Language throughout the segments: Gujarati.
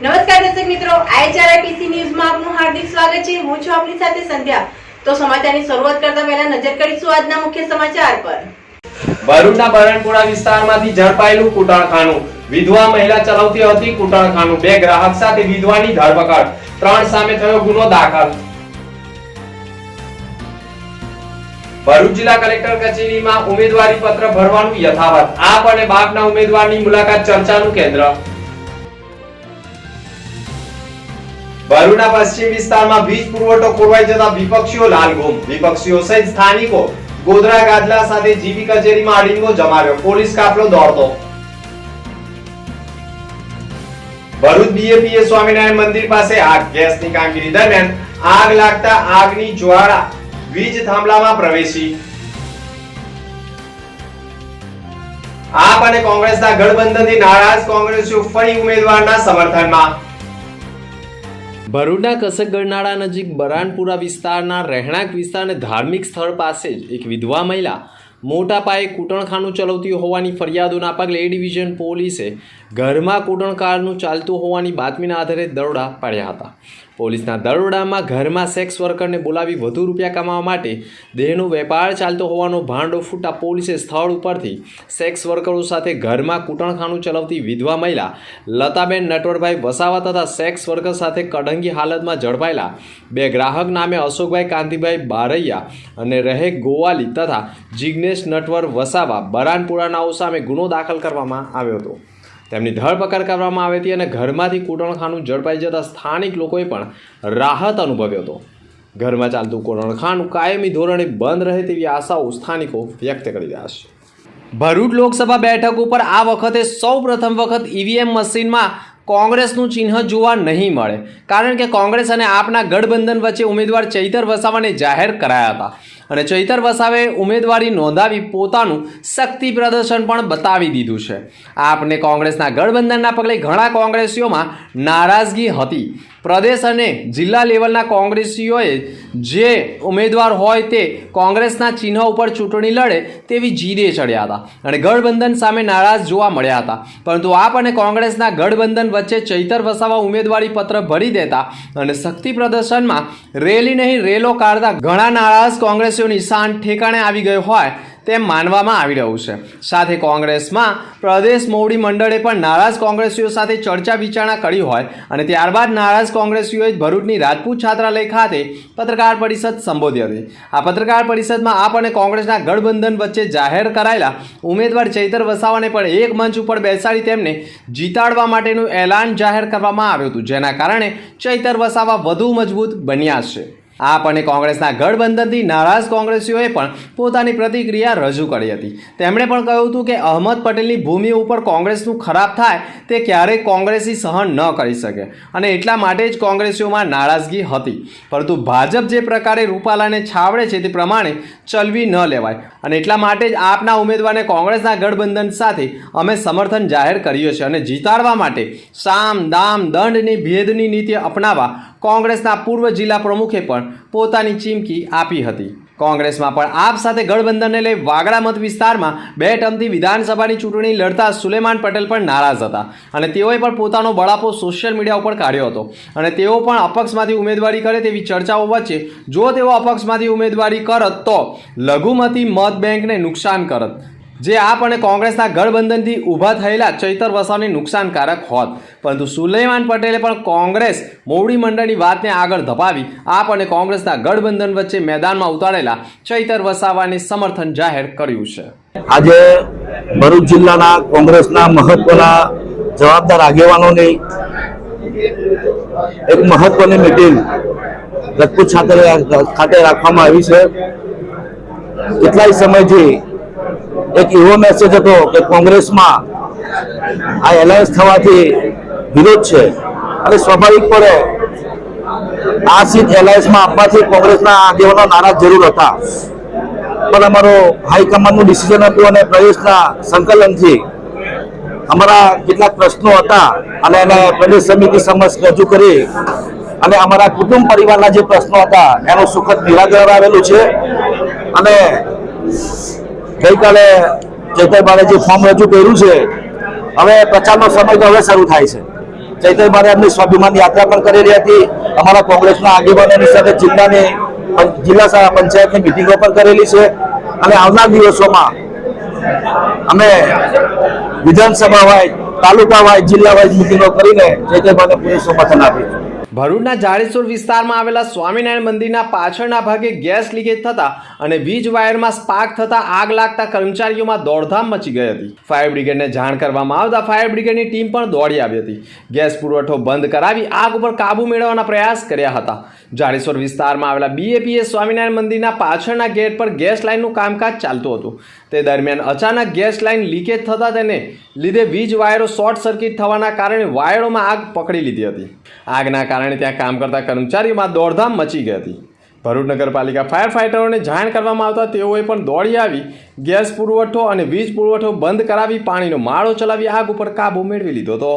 નમસ્કાર દર્શક મિત્રો, IHRIPC ન્યૂઝમાં આપનું હાર્દિક સ્વાગત છે। હું છું આપની સાથે સંધ્યા। તો સમાચારની શરૂઆત કરતા પહેલા નજર કરીશું આજના મુખ્ય સમાચાર પર। ભરૂચના બરણપુરા વિસ્તારમાંથી ઝડપાયેલું કૂટણખાનું। વિધવા મહિલા ચલાવતી હતી કૂટણખાનું। 2 ગ્રાહક સાથે વિધવાની ધરપકડ। 3 સામે થયો ગુનો દાખલ। ભરૂચ જિલ્લા કલેક્ટર કચેરીમાં ઉમેદવારી પત્ર ભરવાનું યથાવત। આપ અને બાપના ઉમેદવારની મુલાકાત ચર્ચાનું કેન્દ્ર। ભરૂચના પશ્ચિમ વિસ્તારમાં વીજ પુરવઠો ખોરવાઈ જતા વિપક્ષીઓ લાલઘૂમ। વિપક્ષીઓ સહિત સ્થાનિકો ગોધરા ગાદલા સાથે જીબી કચેરીમાં અડીંગો જમાવ્યો। પોલીસ કાફલો દોડતો। ભરૂચ બીએપીએ સ્વામિનારાયણ મંદિર પાસે આગ। ગેસની કામગીરી દરમિયાન આગ લાગતા આગની જ્વાળા વીજ થાંભલામાં પ્રવેશી। આપ અને કોંગ્રેસના ગઠબંધનથી નારાજ કોંગ્રેસીઓ ફરી ઉમેદવારના સમર્થનમાં। ભરૂચના કસક ગરનાળા નજીક બરાનપુરા વિસ્તારના રહેણાંક વિસ્તાર અને ધાર્મિક સ્થળ પાસે જ એક વિધવા મહિલા મોટા પાયે કૂટણખાનું ચલાવતી હોવાની ફરિયાદોના પગલે એ ડિવિઝન પોલીસે ઘરમાં કૂટણખાનું ચાલતું હોવાની બાતમીના આધારે દરોડા પાડ્યા હતા। પોલીસના દરોડામાં ઘરમાં સેક્સ વર્કરને બોલાવી વધુ રૂપિયા કમાવા માટે દેહનો વેપાર ચાલતો હોવાનો ભાંડો ફૂટતા પોલીસે સ્થળ ઉપરથી સેક્સ વર્કરો સાથે ઘરમાં કૂટણખાનું ચલાવતી વિધવા મહિલા લતાબેન નટવરભાઈ વસાવા તથા સેક્સ વર્કર સાથે કડંગી હાલતમાં ઝડપાયેલા 2 ગ્રાહક નામે અશોકભાઈ કાંતિભાઈ બારૈયા અને રહેક ગોવાલી તથા જિગ્નેશ નટવર વસાવા બરાનપુરાનાઓ સામે ગુનો દાખલ કરવામાં આવ્યો હતો। તેમની ધરપકડ કરવામાં આવી હતી અને ઘરમાંથી કૂટણખાનું ઝડપાઈ જતા સ્થાનિક લોકોએ પણ રાહત અનુભવ્યો હતો। ઘરમાં ચાલતું કૂટણખાનું કાયમી ધોરણે બંધ રહે તેવી આશાઓ સ્થાનિકો વ્યક્ત કરી રહ્યા છે। ભરૂચ લોકસભા બેઠક ઉપર આ વખતે સૌપ્રથમ વખત ઈવીએમ મશીનમાં કોંગ્રેસનું ચિહ્ન જોવા નહીં મળે, કારણ કે કોંગ્રેસ અને આપના ગઠબંધન વચ્ચે ઉમેદવાર ચૈતર વસાવાને જાહેર કરાયા હતા અને ચૈતર વસાવે ઉમેદવારી નોંધાવી પોતાનું શક્તિ પ્રદર્શન પણ બતાવી દીધું છે। આપને કોંગ્રેસના ગઠબંધનના પગલે ઘણા કોંગ્રેસીઓમાં નારાજગી હતી। પ્રદેશ અને જિલ્લા લેવલના કોંગ્રેસીઓએ જે ઉમેદવાર હોય તે કોંગ્રેસના ચિહ્ન ઉપર ચૂંટણી લડે તેવી જીદે ચડ્યા હતા અને ગઠબંધન સામે નારાજ જોવા મળ્યા હતા, પરંતુ આપ અને કોંગ્રેસના ગઠબંધન વચ્ચે ચૈતર વસાવા ઉમેદવારી પત્ર ભરી દેતા અને શક્તિ પ્રદર્શનમાં રેલી નહીં રેલો કાઢતા ઘણા નારાજ કોંગ્રેસીઓની શાન ઠેકાણે આવી ગયો હોય તેમ માનવામાં આવી રહ્યું છે। સાથે કોંગ્રેસમાં પ્રદેશ મોવડી મંડળે પણ નારાજ કોંગ્રેસીઓ સાથે ચર્ચા વિચારણા કરી હોય અને ત્યારબાદ નારાજ કોંગ્રેસીઓએ ભરૂચની રાજપૂત છાત્રાલય ખાતે પત્રકાર પરિષદ સંબોધી હતી। આ પત્રકાર પરિષદમાં આપ અને કોંગ્રેસના ગઠબંધન વચ્ચે જાહેર કરાયેલા ઉમેદવાર ચૈતર વસાવાને પણ એક મંચ ઉપર બેસાડી તેમને જીતાડવા માટેનું એલાન જાહેર કરવામાં આવ્યું હતું, જેના કારણે ચૈતર વસાવા વધુ મજબૂત બન્યા છે। આપ અને કોંગ્રેસના ગઠબંધનથી નારાજ કોંગ્રેસીઓએ પણ પોતાની પ્રતિક્રિયા રજૂ કરી હતી। તેમણે પણ કહ્યું હતું કે અહમદ પટેલની ભૂમિ ઉપર કોંગ્રેસનું ખરાબ થાય તે ક્યારેય કોંગ્રેસી સહન ન કરી શકે અને એટલા માટે જ કોંગ્રેસીઓમાં નારાજગી હતી, પરંતુ ભાજપ જે પ્રકારે રૂપાલાને છાવડે છે તે પ્રમાણે ચલવી ન લેવાય અને એટલા માટે જ આપના ઉમેદવારને કોંગ્રેસના ગઠબંધન સાથે અમે સમર્થન જાહેર કર્યું છે અને જીતાડવા માટે સામ દામ દંડની ભેદની નીતિ અપનાવવા કોંગ્રેસના પૂર્વ જિલ્લા પ્રમુખે પણ પોતાની ચીમકી આપી હતી। કોંગ્રેસમાં પણ આપ સાથે ગઠબંધનને લઈ વાગડા મત વિસ્તારમાં 2 ટર્મથી વિધાનસભાની ચૂંટણી લડતા સુલેમાન પટેલ પણ નારાજ હતા અને તેઓએ પણ પોતાનો બળાપો સોશિયલ મીડિયા ઉપર કાઢ્યો હતો અને તેઓ પણ અપક્ષમાંથી ઉમેદવારી કરે તેવી ચર્ચાઓ વચ્ચે જો તેઓ અપક્ષમાંથી ઉમેદવારી કરત તો લઘુમતી મત બેંકને નુકસાન કરત, જે આપ અને કોંગ્રેસના ગઠબંધનથી ઊભા થયેલા ચૈતર વસાવાને નુકસાનકારક હોત, પરંતુ સુલેમાન પટેલે પણ કોંગ્રેસ મોવડી મંડળની વાતને આગળ ધપાવી આપ અને કોંગ્રેસના ગઠબંધન વચ્ચે મેદાનમાં ઉતારેલા ચૈતર વસાવાને સમર્થન જાહેર કર્યું છે। આજે ભરૂચ જિલ્લાના કોંગ્રેસના મહત્વના જવાબદાર આગેવાનોની એક મહત્વની મીટિંગ રાજપૂત ખાતે રાખવામાં આવી છે। કેટલાય સમયથી એક એવો મેસેજ હતો કે કોંગ્રેસમાં આ એલાયન્સ થવાથી વિરોધ છે અને સ્વાભાવિકપણે આ સીટ એલાયન્સમાં આપવાથી કોંગ્રેસના આગેવાનો નારાજ જરૂર હતા, પણ અમારો હાઈકમાન્ડનું ડિસિઝન હતું અને પ્રદેશના સંકલનથી અમારા કેટલાક પ્રશ્નો હતા અને એને પ્રદેશ સમિતિ સમક્ષ રજૂ કરી અને અમારા કુટુંબ પરિવારના જે પ્રશ્નો હતા એનું સુખદ નિરાકરણ આવેલું છે અને ગઈકાલે ચૈતરભાઈએ જે ફોર્મ રજૂ કર્યું છે, હવે પ્રચારનો સમય તો હવે શરૂ થાય છે। ચૈતરભાઈ એમની સ્વાભિમાન યાત્રા પણ કરેલી હતી. અમારા કોંગ્રેસના આગેવાનોની સાથે જિલ્લા પંચાયતની મિટિંગો પણ કરેલી છે અને આવનાર દિવસોમાં અમે વિધાનસભા વાઇઝ, તાલુકા વાઇઝ, જિલ્લા વાઇઝ મિટિંગો કરીને ચૈતરભાઈને પૂરું સમર્થન આપ્યું. ભરૂચના જાડેશ્વર વિસ્તારમાં આવેલા સ્વામિનારાયણ મંદિરના પાછળના ભાગે ગેસ લીકેજ થતા અને વીજ વાયરમાં સ્પાર્ક થતા આગ લાગતા કર્મચારીઓમાં દોડધામ મચી ગઈ હતી. ફાયર બ્રિગેડને જાણ કરવામાં આવતા ફાયર બ્રિગેડની ટીમ પણ દોડી આવી હતી. ગેસ પુરવઠો બંધ કરાવી આગ ઉપર કાબુ મેળવવાના પ્રયાસ કર્યા હતા. જાડેશ્વર વિસ્તારમાં આવેલા BAPS સ્વામિનારાયણ મંદિરના પાછળના ગેટ પર ગેસ લાઇનનું કામકાજ ચાલતું હતું. તે દરમિયાન અચાનક ગેસ લાઇન લીકેજ થતા તેને લીધે વીજ વાયરો શોર્ટ સર્કિટ થવાના કારણે વાયરોમાં આગ પકડી લીધી હતી. આગના કારણે ત્યાં કામ કરતા કર્મચારીઓમાં દોડધામ મચી ગઈ હતી. ભરૂચ નગરપાલિકા ફાયર ફાઇટરોને જાણ કરવામાં આવતા તેઓએ પણ દોડી આવી ગેસ પુરવઠો અને વીજ પુરવઠો બંધ કરાવી પાણીનો માળો ચલાવી આગ ઉપર કાબુ મેળવી લીધો હતો.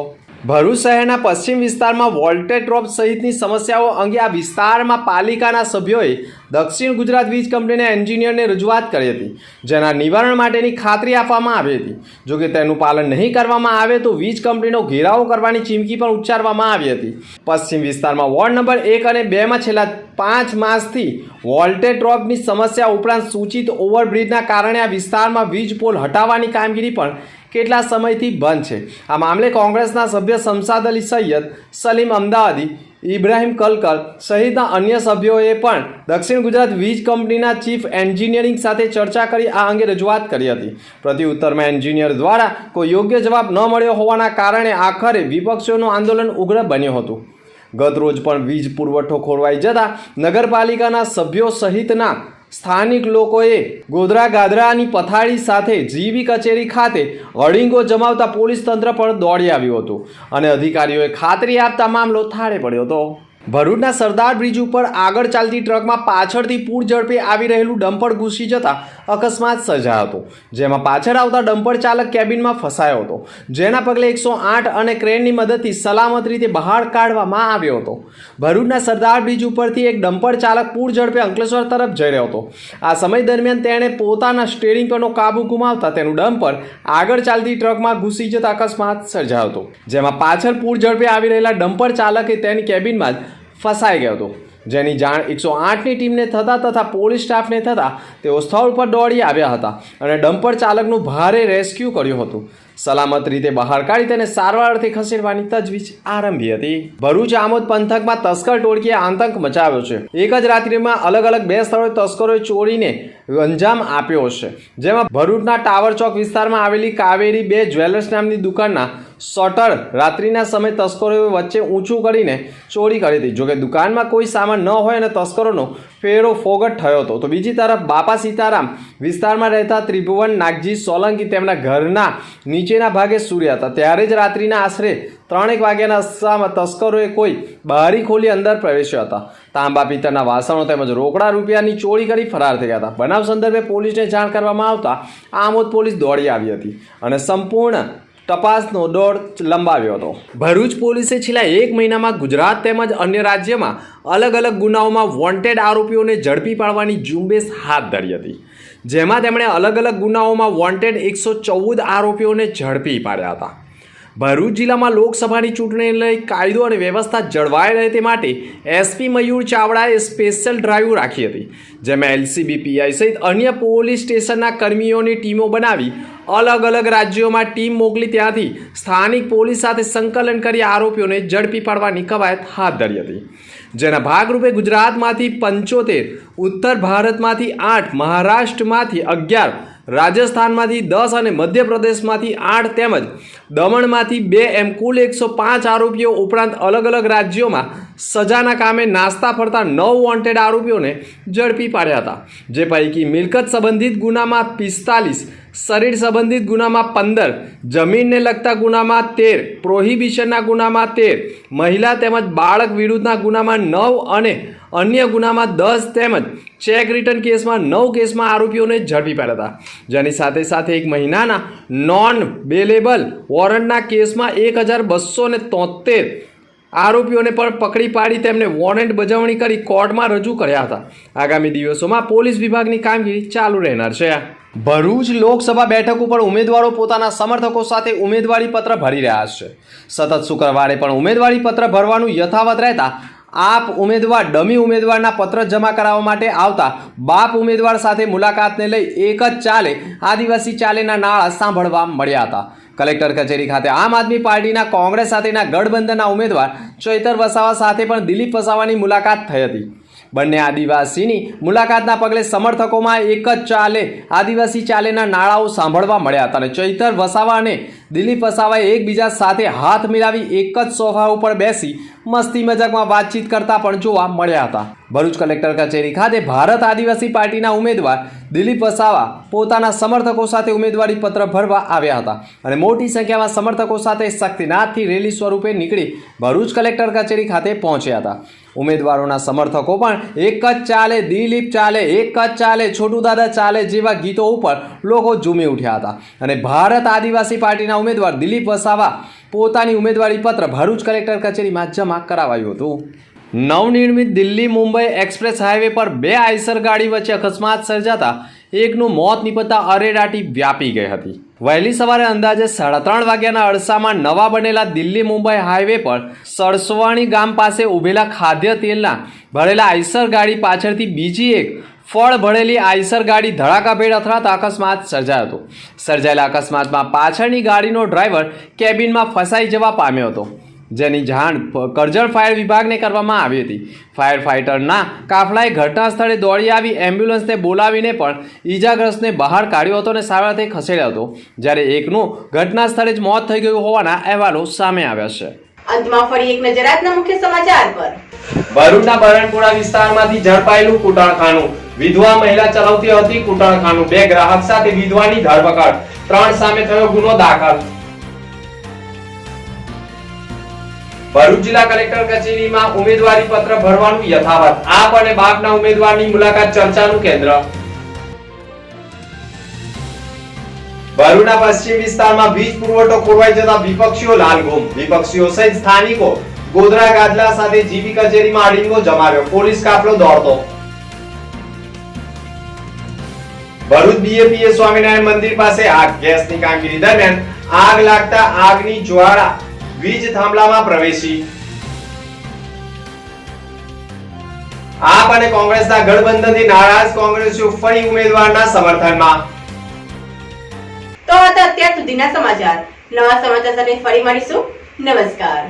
ભરૂચ શહેરના પશ્ચિમ વિસ્તારમાં વોલ્ટેજ ડ્રોપ સહિતની સમસ્યાઓ અંગે આ વિસ્તારમાં પાલિકાના સભ્યોએ દક્ષિણ ગુજરાત વીજ કંપનીના એન્જિનિયરને રજૂઆત કરી હતી, જેના નિવારણ માટેની ખાતરી આપવામાં આવી હતી. જોકે તેનું પાલન નહીં કરવામાં આવે તો વીજ કંપનીનો ઘેરાવો કરવાની ચીમકી પણ ઉચ્ચારવામાં આવી હતી. પશ્ચિમ વિસ્તારમાં વોર્ડ નંબર 1 અને 2માં છેલ્લા 5 માસથી વોલ્ટેજ ડ્રોપની સમસ્યા ઉપરાંત સૂચિત ઓવરબ્રિજના કારણે આ વિસ્તારમાં વીજ પોલ હટાવવાની કામગીરી પણ કેટલા સમયથી બંધ છે. આ મામલે કોંગ્રેસના સભ્ય શમશાદ અલી સૈયદ, સલીમ અમદાવાદી, ઇબ્રાહિમ કલકલ સહિતના અન્ય સભ્યોએ પણ દક્ષિણ ગુજરાત વીજ કંપનીના ચીફ એન્જિનિયરિંગ સાથે ચર્ચા કરી આ અંગે રજૂઆત કરી હતી. પ્રત્યુત્તરમાં એન્જિનિયર દ્વારા કોઈ યોગ્ય જવાબ ન મળ્યો હોવાના કારણે આખરે વિપક્ષોનું આંદોલન ઉગ્ર બન્યું હતું. ગત રોજ પણ વીજ પુરવઠો ખોરવાઈ જતા નગરપાલિકાના સભ્યો સહિતના સ્થાનિક લોકોએ ગોધરા ગાદરાની પથારી સાથે જીવી કચેરી ખાતે હળીંગો જમાવતા પોલીસ તંત્ર પણ દોડી આવ્યું હતું અને અધિકારીઓએ ખાતરી આપતા મામલો થાળે પડ્યો હતો. ભરૂચના સરદાર બ્રિજ ઉપર આગળ ચાલતી ટ્રકમાં પાછળથી પૂર ઝડપે આવી રહેલું ડમ્પર ઘૂસી જતા અકસ્માત સર્જાયો હતો, જેમાં પાછળ આવતા ડમ્પર ચાલક કેબિનમાં ફસાયો હતો, જેના પગલે 108 અને ક્રેનની મદદથી સલામત રીતે બહાર કાઢવામાં આવ્યો હતો. ભરૂચના સરદાર બ્રિજ ઉપરથી એક ડમ્પર ચાલક પૂર ઝડપે અંકલેશ્વર તરફ જઈ રહ્યો હતો. આ સમય દરમિયાન તેણે પોતાના સ્ટીયરિંગ પરનો કાબુ ગુમાવતા તેનું ડમ્પર આગળ ચાલતી ટ્રકમાં ઘૂસી જતા અકસ્માત સર્જાયો હતો, જેમાં પાછળ પૂર ઝડપે આવી રહેલા ડમ્પર ચાલકે તેની કેબિનમાં જ ફસાઈ ગયો હતો. જેની જાણ 108ની ટીમને થતાં તથા પોલીસ સ્ટાફને થતાં તેઓ સ્થળ પર દોડી આવ્યા હતા અને ડમ્પર ચાલકનું ભારે રેસ્ક્યુ કર્યું હતું. સલામત રીતે બહાર કાઢી તેને સારવાર અર્થે ખસેડવાની તજવીજ આરંભી હતી. ભરૂચ આમોદ પંથકમાં તસ્કર ટોળકીએ આતંક મચાવ્યો છે. એક જ રાત્રિમાં અલગ અલગ 2 સ્થળોએ તસ્કરોએ ચોરીને અંજામ આપ્યો છે, જેમાં ભરૂચના ટાવર ચોક વિસ્તારમાં આવેલી કાવેરી 2 જ્વેલર્સ નામની દુકાનના શટર રાત્રિના સમયે તસ્કરોએ વચ્ચે ઊંચું કરીને ચોરી કરી હતી. જોકે દુકાનમાં કોઈ સામાન ન હોય અને તસ્કરોનો ફેરો ફોગટ થયો હતો. તો બીજી તરફ બાપા સીતારામ વિસ્તારમાં રહેતા ત્રિભુવન નાગજી સોલંકી તેમના ઘરના નીચેના ભાગે સૂર્યા હતા, ત્યારે જ રાત્રિના આશરે 3 વાગ્યાના અરસામાં તસ્કરોએ કોઈ બારી ખોલી અંદર પ્રવેશ્યા હતા. તાંબા પિત્તળના વાસણો તેમજ રોકડા રૂપિયાની ચોરી કરી ફરાર થઈ ગયા હતા. બનાવ સંદર્ભે પોલીસને જાણ કરવામાં આવતા આમોદ પોલીસ દોડી આવી હતી અને સંપૂર્ણ તપાસનો દોર લંબાવ્યો હતો. ભરૂચ પોલીસે છેલ્લા 1 મહિનામાં ગુજરાત તેમજ અન્ય રાજ્યમાં અલગ અલગ ગુનાઓમાં વોન્ટેડ આરોપીઓને ઝડપી પાડવાની ઝુંબેશ હાથ ધરી હતી, જેમાં તેમણે અલગ અલગ ગુનાઓમાં વોન્ટેડ 114 આરોપીઓને ઝડપી પાડ્યા હતા. ભરૂચ જિલ્લામાં લોકસભાની ચૂંટણીને લઈ કાયદો અને વ્યવસ્થા જળવાઈ રહે તે માટે SP મયુર ચાવડાએ સ્પેશિયલ ડ્રાઈવ રાખી હતી, જેમાં LCB PI સહિત અન્ય પોલીસ સ્ટેશનના કર્મીઓની ટીમો બનાવી અલગ અલગ રાજ્યોમાં ટીમ મોકલી ત્યાંથી સ્થાનિક પોલીસ સાથે સંકલન કરી આરોપીઓને ઝડપી પાડવાની કવાયત હાથ ધરી હતી. જેના ભાગરૂપે ગુજરાતમાંથી 75, ઉત્તર ભારતમાંથી 8, મહારાષ્ટ્રમાંથી 11, રાજસ્થાનમાંથી 10 અને મધ્યપ્રદેશમાંથી 8 તેમજ દમણમાંથી 2 એમ કુલ 105 આરોપીઓ ઉપરાંત અલગ અલગ રાજ્યોમાં સજાના કામે નાસ્તા ફરતા 9 વોન્ટેડ આરોપીઓને ઝડપી પાડ્યા હતા, જે પૈકી મિલકત સંબંધિત ગુનામાં 45, શરીર સંબંધિત ગુનામાં 15, જમીનને લગતા ગુનામાં 13, પ્રોહિબિશનના ગુનામાં 13, મહિલા તેમજ બાળક વિરુદ્ધના ગુનામાં 9 અને અન્ય ગુનામાં 10 તેમજ ચેક રિટર્ન કેસમાં 9 કેસમાં આરોપીઓને ઝડપી પાડ્યા હતા. જેની સાથે સાથે 1 મહિનાના નોન બેલેબલ વોરંટના કેસમાં 1273 આરોપીઓને પણ પકડી પાડી તેમને વોરંટ બજાવણી કરી કોર્ટમાં રજૂ કર્યા હતા. આગામી દિવસોમાં પોલીસ વિભાગની કામગીરી ચાલુ રહેનાર છે. ભરૂચ લોકસભા બેઠક ઉપર ઉમેદવારો પોતાના સમર્થકો સાથે ઉમેદવારી પત્ર ભરી રહ્યા છે. સતત શુક્રવારે પણ ઉમેદવારી પત્ર ભરવાનું યથાવત રહેતા આપ ઉમેદવાર ડમી ઉમેદવારના પત્ર જમા કરાવવા માટે આવતા બાપ ઉમેદવાર સાથે મુલાકાતને લઈ એક જ ચાલે આદિવાસી ચાલેના નાળા સાંભળવા મળ્યા હતા. કલેક્ટર કચેરી ખાતે આમ આદમી પાર્ટીના કોંગ્રેસ સાથેના ગઠબંધનના ઉમેદવાર ચૈતર વસાવા સાથે પણ દિલીપ વસાવાની મુલાકાત થઈ હતી. બંને આદિવાસીની મુલાકાતના પગલે સમર્થકોમાં એક જ ચાલે આદિવાસી ચાલેના નાળાઓ સાંભળવા મળ્યા હતા અને ચૈતર વસાવા અને દિલીપ વસાવાએ એકબીજા સાથે હાથ મિલાવી એક જ સોફા ઉપર બેસી મસ્તી મજાકમાં વાતચીત કરતા પણ જોવા મળ્યા હતા. ભરૂચ કલેક્ટર કચેરી ખાતે ભારત આદિવાસી પાર્ટીના ઉમેદવાર દિલીપ વસાવા પોતાના સમર્થકો સાથે ઉમેદવારી પત્ર ભરવા આવ્યા હતા અને મોટી સંખ્યામાં સમર્થકો સાથે શક્તિનાથથી રેલી સ્વરૂપે નીકળી ભરૂચ કલેક્ટર કચેરી ખાતે પહોંચ્યા હતા. ઉમેદવારોના સમર્થકો પણ એક જ ચાલે દિલીપ ચાલે, એક જ ચાલે છોટુ દાદા ચાલે જેવા ગીતો ઉપર લોકો ઝૂમી ઉઠ્યા હતા અને ભારત આદિવાસી પાર્ટીના ઉમેદવાર દિલીપ વસાવા પોતાની ઉમેદવારી પત્ર ભરૂચ કલેક્ટર કચેરીમાં જમા કરાવાયું હતું. નવનિર્મિત દિલ્હી મુંબઈ એક્સપ્રેસ હાઈવે પર બે આઈસર ગાડી વચ્ચે અકસ્માત સર્જાતા એકનું મોત નીપજતા અરેરાટી વ્યાપી ગઈ હતી. વહેલી સવારે અંદાજે 3:30 વાગ્યાના અરસામાં નવા બનેલા દિલ્હી મુંબઈ હાઈવે પર સરસવાણી ગામ પાસે ઉભેલા ખાદ્ય તેલના ભરેલા આઈસર ગાડી પાછળથી બીજી એક ફળ ભરેલી આઈસર ગાડી ધડાકાભેર અથડાતા અકસ્માત સર્જાયો હતો. સર્જાયેલા અકસ્માતમાં પાછળની ગાડીનો ડ્રાઈવર કેબિનમાં ફસાઈ જવા પામ્યો હતો, જેની જાણ કરજણ ફાયર વિભાગને કરવામાં આવી હતી. ફાયર ફાઇટરના કાફલાએ ઘટના સ્થળે દોડી આવી એમ્બ્યુલન્સને બોલાવીને પણ ઈજાગ્રસ્તને બહાર કાઢ્યો હતો અને સારવારથી ખસેડ્યો હતો, જ્યારે એકનું ઘટના સ્થળે જ મોત થઈ ગયું હોવાના અહેવાલો સામે આવ્યા છે. અંતમાં ફરી એક નજર આજના મુખ્ય સમાચાર પર. ભરૂચના બરણપુરા વિસ્તારમાંથી ઝડપાયેલું કૂટણખાનું. વિધવા મહિલા ચલાવતી હતી કૂટણખાનું. 2 ગ્રાહક સાથે વિધવાની ધરપકડ. 3 સામે થયો ગુનો દાખલ. ભરૂચ જિલ્લા કલેક્ટર કચેરીમાં ઉમેદવારી પત્ર ભરવાનું યથાવત. આપ અને બાપના ઉમેદવારની મુલાકાત ચર્ચાનું કેન્દ્ર. ભરૂચના પશ્ચિમ વિસ્તારમાં વીજ પુરવઠો ખોરવાઈ જતા વિપક્ષીઓ લાલઘૂમ. વિપક્ષીઓ સહિત સ્થાનિકો ગોધરા ગાદલા સાથે જીબી કચેરીમાં અડીંગો જમાવ્યો. પોલીસ કાફલો દોડતો. ભરૂચ બીએપીએ સ્વામિનારાયણ મંદિર પાસે આગ. ગેસની કામગીરી દરમિયાન આગ લાગતા આગની જ્વાળા વીજ થાંભલામાં પ્રવેશી. આપ અને કોંગ્રેસના ગઠબંધનથી નારાજ કોંગ્રેસીઓ ફરી ઉમેદવારના સમર્થનમાં. તો આ હતા અત્યાર સુધીના સમાચાર. નવા સમાચાર સાથે ફરી મળીશું. નમસ્કાર.